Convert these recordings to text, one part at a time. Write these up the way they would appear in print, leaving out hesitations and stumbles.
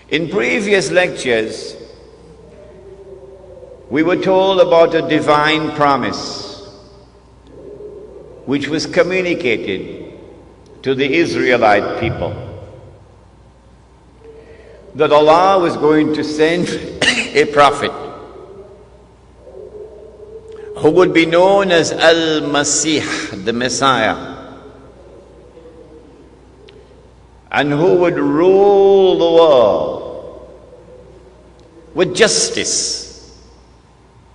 In previous lectures, we were told about a divine promise which was communicated to the Israelite people, that Allah was going to send a prophet who would be known as Al-Masih, the Messiah, and who would rule the world with justice,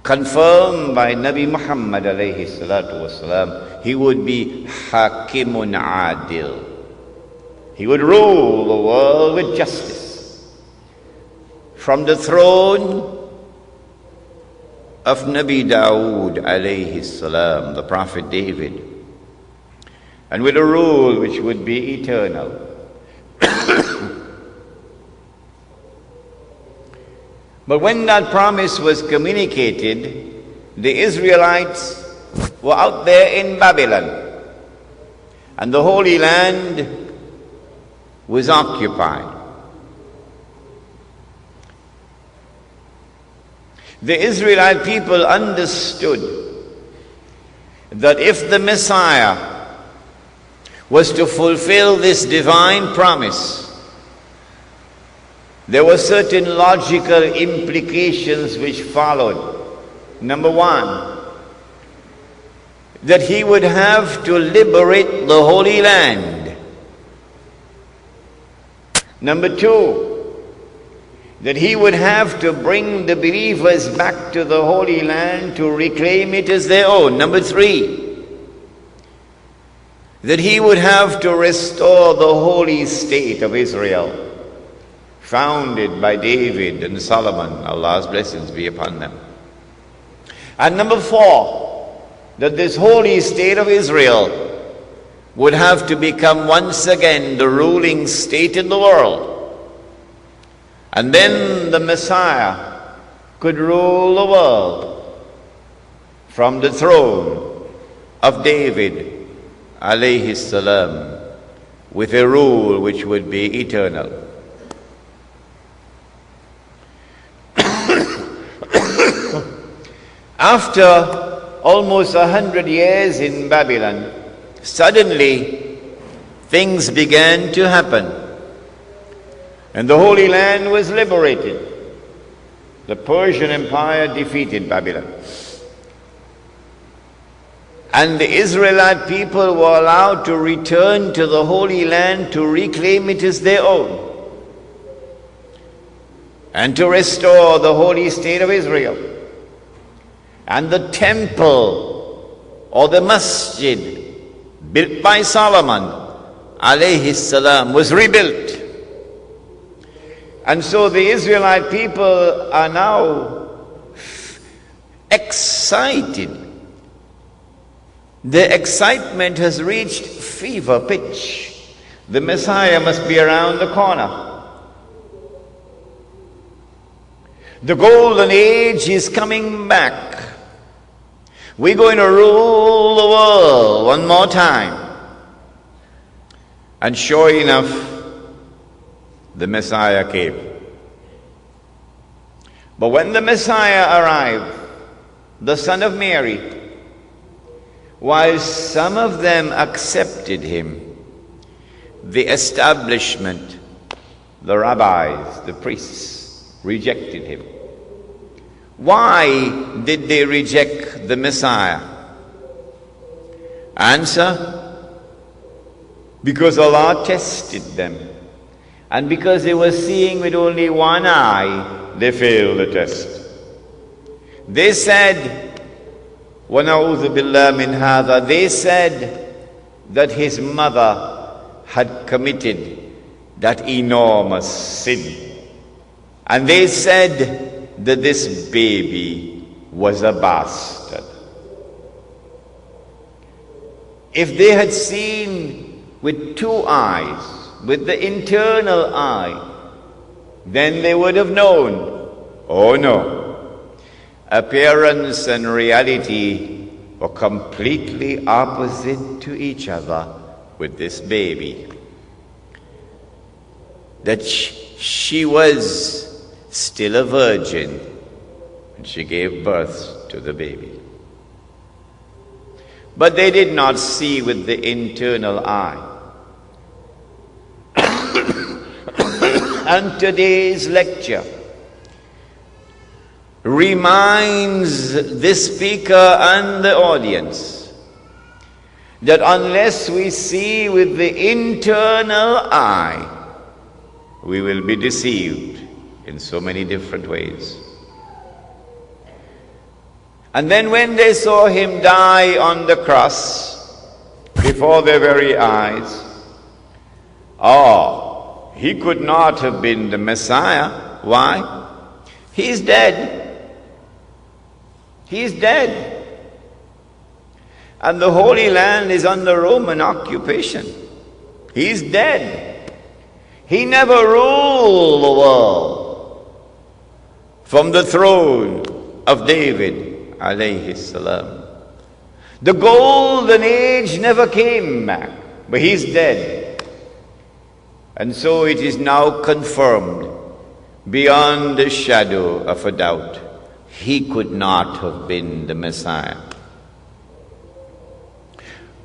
confirmed by Nabi Muhammad alayhi salatu wasalam. He would be Hakimun Adil. He would rule the world with justice. From the throne of Nabi Dawood alayhi salam, the Prophet David, and with a rule which would be eternal. But when that promise was communicated, the Israelites were out there in Babylon, and the Holy Land was occupied. The Israelite people understood that if the Messiah was to fulfill this divine promise, there were certain logical implications which followed. Number one, that he would have to liberate the Holy Land. Number two, that he would have to bring the believers back to the Holy Land to reclaim it as their own. Number three, that he would have to restore the holy state of Israel, founded by David and Solomon, Allah's blessings be upon them. And number four, that this holy state of Israel would have to become once again the ruling state in the world. And then the Messiah could rule the world from the throne of David alayhi salam, with a rule which would be eternal. After almost 100 years in Babylon, suddenly things began to happen. And the Holy Land was liberated. The Persian Empire defeated Babylon. And the Israelite people were allowed to return to the Holy Land to reclaim it as their own, and to restore the holy state of Israel. And the temple, or the masjid, built by Solomon alayhi salam, was rebuilt. And so the Israelite people are now excited. The excitement has reached fever pitch. The Messiah must be around the corner. The golden age is coming back. We're going to rule the world one more time. And sure enough, the Messiah came. But when the Messiah arrived, the Son of Mary, while some of them accepted him, the establishment, the rabbis, the priests, rejected him. Why did they reject the Messiah? Answer: because Allah tested them. And because they were seeing with only one eye, they failed the test. They said, وَنَعُوذُ بِاللَّهِ مِنْ هَذَا, they said that his mother had committed that enormous sin. And they said that this baby was a bastard. If they had seen with two eyes, with the internal eye, then they would have known, oh no, appearance and reality were completely opposite to each other with this baby. That she was still a virgin when she gave birth to the baby. But they did not see with the internal eye. And today's lecture reminds the speaker and the audience that unless we see with the internal eye, we will be deceived in so many different ways. And then when they saw him die on the cross before their very eyes, he could not have been the Messiah. Why? He's dead. He's dead. And the Holy Land is under Roman occupation. He's dead. He never ruled the world from the throne of David, alayhi salam. The golden age never came back, but he's dead. And so it is now confirmed beyond the shadow of a doubt. He could not have been the Messiah.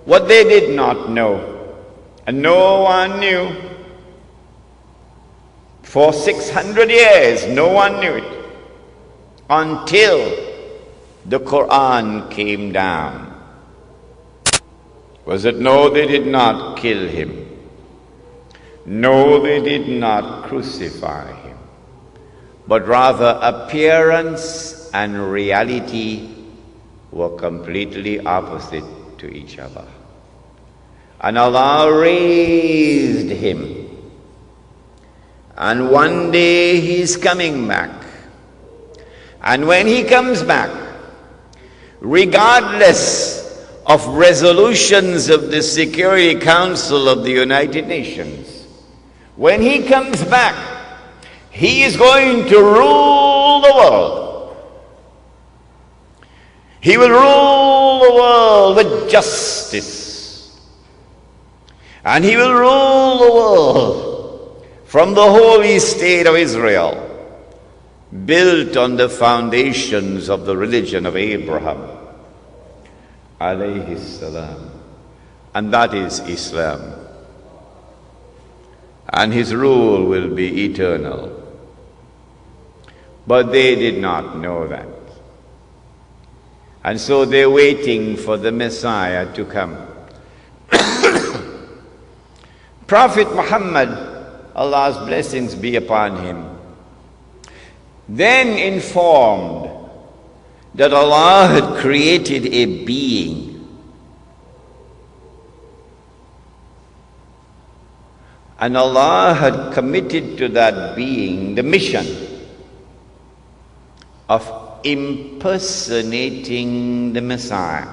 What they did not know, and no one knew, for 600 years no one knew it, until the Quran came down, was that no, they did not kill him. No, they did not crucify him, but rather appearance and reality were completely opposite to each other. And Allah raised him, and one day he's coming back. And when he comes back, regardless of resolutions of the Security Council of the United Nations, when he comes back, he is going to rule the world. He will rule the world with justice. And he will rule the world from the holy state of Israel, built on the foundations of the religion of Abraham, alayhi salam. And that is Islam. And his rule will be eternal. But they did not know that. And so they're waiting for the Messiah to come. Prophet Muhammad, Allah's blessings be upon him, then informed that Allah had created a being and Allah had committed to that being the mission of impersonating the Messiah,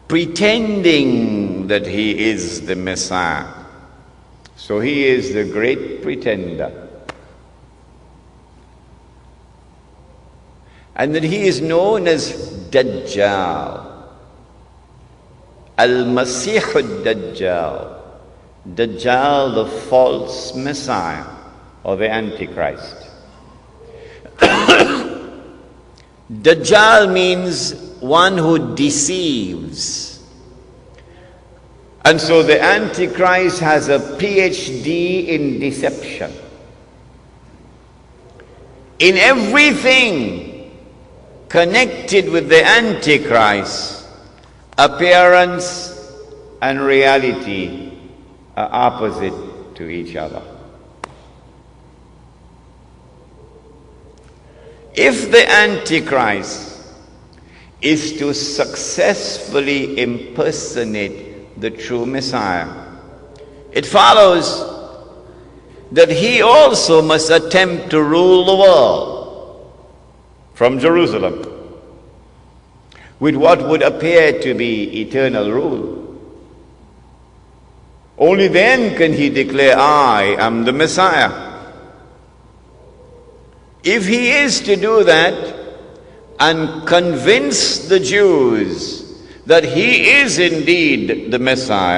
pretending that he is the Messiah. So he is the great pretender. And that he is known as Dajjal. Al-Masih al-Dajjal. Dajjal, the false Messiah, or the Antichrist. Dajjal means one who deceives. And so the Antichrist has a PhD in deception. In everything connected with the Antichrist, appearance and reality are opposite to each other. If the Antichrist is to successfully impersonate the true Messiah, it follows that he also must attempt to rule the world from Jerusalem with what would appear to be eternal rule. Only then can he declare, I am the Messiah. If he is to do that and convince the Jews that he is indeed the Messiah,